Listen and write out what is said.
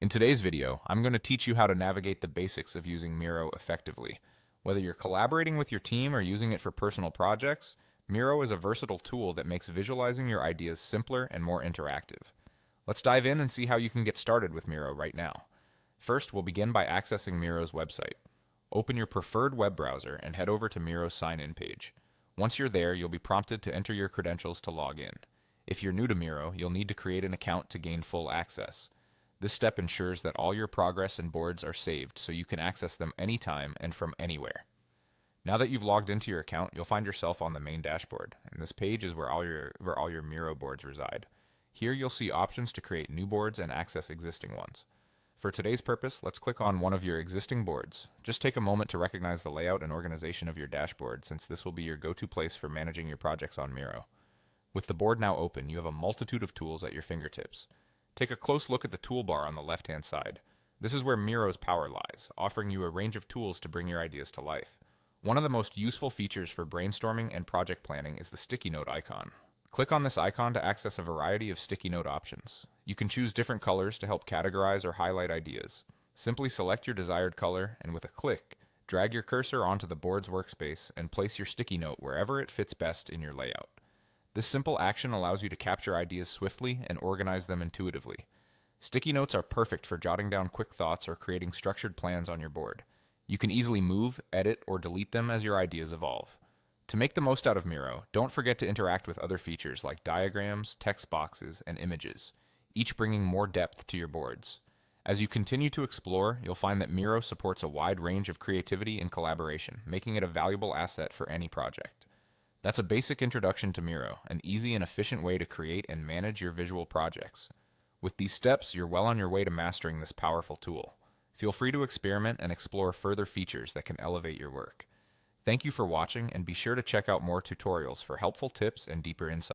In today's video, I'm going to teach you how to navigate the basics of using Miro effectively. Whether you're collaborating with your team or using it for personal projects, Miro is a versatile tool that makes visualizing your ideas simpler and more interactive. Let's dive in and see how you can get started with Miro right now. First, we'll begin by accessing Miro's website. Open your preferred web browser and head over to Miro's sign-in page. Once you're there, you'll be prompted to enter your credentials to log in. If you're new to Miro, you'll need to create an account to gain full access. This step ensures that all your progress and boards are saved so you can access them anytime and from anywhere. Now that you've logged into your account, you'll find yourself on the main dashboard, and this page is where all your Miro boards reside. Here you'll see options to create new boards and access existing ones. For today's purpose, let's click on one of your existing boards. Just take a moment to recognize the layout and organization of your dashboard, since this will be your go-to place for managing your projects on Miro. With the board now open, you have a multitude of tools at your fingertips. Take a close look at the toolbar on the left-hand side. This is where Miro's power lies, offering you a range of tools to bring your ideas to life. One of the most useful features for brainstorming and project planning is the sticky note icon. Click on this icon to access a variety of sticky note options. You can choose different colors to help categorize or highlight ideas. Simply select your desired color, and with a click, drag your cursor onto the board's workspace and place your sticky note wherever it fits best in your layout. This simple action allows you to capture ideas swiftly and organize them intuitively. Sticky notes are perfect for jotting down quick thoughts or creating structured plans on your board. You can easily move, edit, or delete them as your ideas evolve. To make the most out of Miro, don't forget to interact with other features like diagrams, text boxes, and images, each bringing more depth to your boards. As you continue to explore, you'll find that Miro supports a wide range of creativity and collaboration, making it a valuable asset for any project. That's a basic introduction to Miro, an easy and efficient way to create and manage your visual projects. With these steps, you're well on your way to mastering this powerful tool. Feel free to experiment and explore further features that can elevate your work. Thank you for watching, and be sure to check out more tutorials for helpful tips and deeper insights.